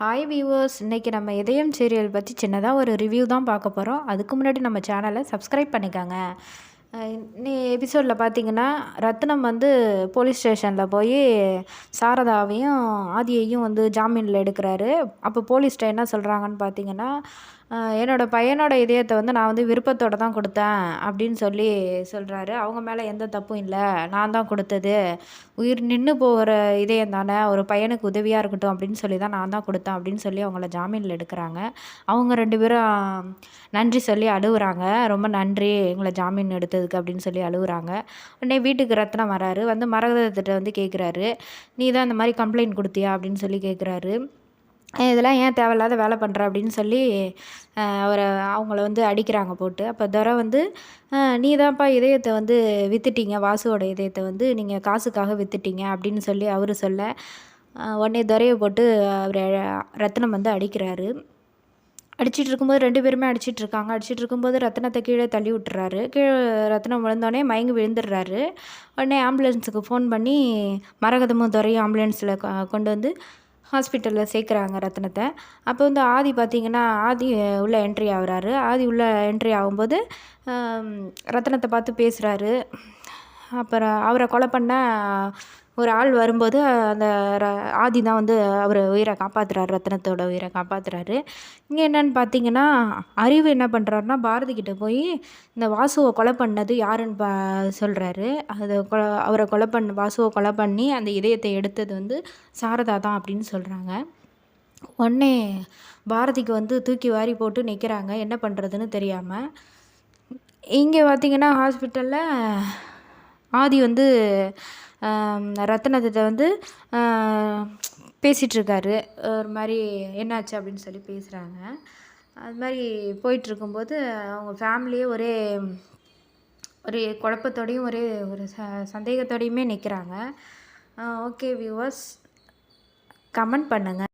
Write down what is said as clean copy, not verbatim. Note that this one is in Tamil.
ஹாய் வியூவர்ஸ், இன்றைக்கி நம்ம இதயம் சீரியல் பற்றி சின்னதாக ஒரு ரிவ்யூ தான் பார்க்க போகிறோம். அதுக்கு முன்னாடி நம்ம சேனலை சப்ஸ்கிரைப் பண்ணிக்கோங்க. இன்னி எபிசோடில் பார்த்தீங்கன்னா, ரத்னம் வந்து போலீஸ் ஸ்டேஷனில் போய் சாரதாவையும் ஆதியையும் வந்து ஜாமீனில் எடுக்கிறாரு. அப்போ போலீஸ்கிட்ட என்ன சொல்கிறாங்கன்னு பார்த்தீங்கன்னா, என்னோடய பையனோட இதயத்தை வந்து நான் வந்து விருப்பத்தோடு தான் கொடுத்தேன் அப்படின்னு சொல்கிறாரு. அவங்க மேலே எந்த தப்பும் இல்லை, நான் தான் கொடுத்தது. உயிர் நின்று போகிற இதயம் தானே, ஒரு பையனுக்கு உதவியாக இருக்கட்டும் அப்படின்னு சொல்லி தான் நான் தான் கொடுத்தேன் அப்படின்னு சொல்லி அவங்கள ஜாமீனில் எடுக்கிறாங்க. அவங்க 2 பேரும் நன்றி சொல்லி அழுகுறாங்க. ரொம்ப நன்றி எங்களை ஜாமீன் எடுத்ததுக்கு அப்படின்னு சொல்லி அழுகுறாங்க. உடனே வீட்டுக்கு ரத்னம் வராரு. வந்து மரகதத்திட்ட வந்து கேட்குறாரு, நீ தான் இந்த மாதிரி கம்ப்ளைண்ட் கொடுத்தியா அப்படின்னு சொல்லி கேட்குறாரு. இதெல்லாம் ஏன் தேவையில்லாத வேலை பண்ணுற அப்படின்னு சொல்லி அவங்கள வந்து அடிக்கிறாங்க போட்டு. அப்போ துரை வந்து நீ தான்ப்பா இதயத்தை வந்து விற்றுட்டீங்க, வாசுவோட இதயத்தை வந்து நீங்கள் காசுக்காக விற்றுட்டீங்க அப்படின்னு சொல்லி அவர் சொல்ல, உடனே துரையை போட்டு அவர் ரத்னம் வந்து அடிக்கிறாரு. அடிச்சிட்டு இருக்கும்போது 2 பேருமே அடிச்சிட்டு இருக்காங்க. அடிச்சிட்டு இருக்கும்போது ரத்னத்தை கீழே தள்ளி விட்டுறாரு. கீழே ரத்னம் விழுந்தோடனே மயங்கி விழுந்துடுறாரு. உடனே ஆம்புலன்ஸுக்கு ஃபோன் பண்ணி மரகதமும் துரையும் ஆம்புலன்ஸில் கொண்டு வந்து ஹாஸ்பிட்டலில் சேர்க்குறாங்க ரத்னத்தை. அப்போ வந்து ஆதி பார்த்திங்கன்னா, ஆதி உள்ளே என்ட்ரி ஆகுறாரு. ஆதி உள்ளே என்ட்ரி ஆகும்போது ரத்னத்தை பார்த்து பேசுகிறாரு. அப்புறம் அவரை கொலை பண்ண ஒரு ஆள் வரும்போது அந்த ஆதி தான் வந்து அவர் உயிரை காப்பாற்றுறாரு, ரத்னத்தோட உயிரை காப்பாற்றுறாரு. இங்கே என்னென்னு பார்த்தீங்கன்னா, அறிவு என்ன பண்ணுறாருன்னா, பாரதிக்கிட்ட போய் இந்த வாசுவை கொலை பண்ணது யாருன்னு சொல்கிறாரு. அவரை வாசுவை கொலை பண்ணி அந்த இதயத்தை எடுத்தது வந்து சாரதா தான் அப்படின்னு சொல்கிறாங்க. உடனே பாரதிக்கு வந்து தூக்கி வாரி போட்டு நிற்கிறாங்க, என்ன பண்ணுறதுன்னு தெரியாமல். இங்கே பார்த்திங்கன்னா ஹாஸ்பிட்டலில் ஆதி வந்து ரத்னத்திட்ட வந்து பேசிகிட்ருக்காரு. ஒரு மாதிரி என்னாச்சு அப்படின்னு சொல்லி பேசுகிறாங்க. அது மாதிரி போயிட்டுருக்கும்போது அவங்க ஃபேமிலியே ஒரே குழப்பத்தோடையும் ஒரு சந்தேகத்தோடையுமே நிற்கிறாங்க. ஓகே வியூவர்ஸ், கமெண்ட் பண்ணுங்கள்.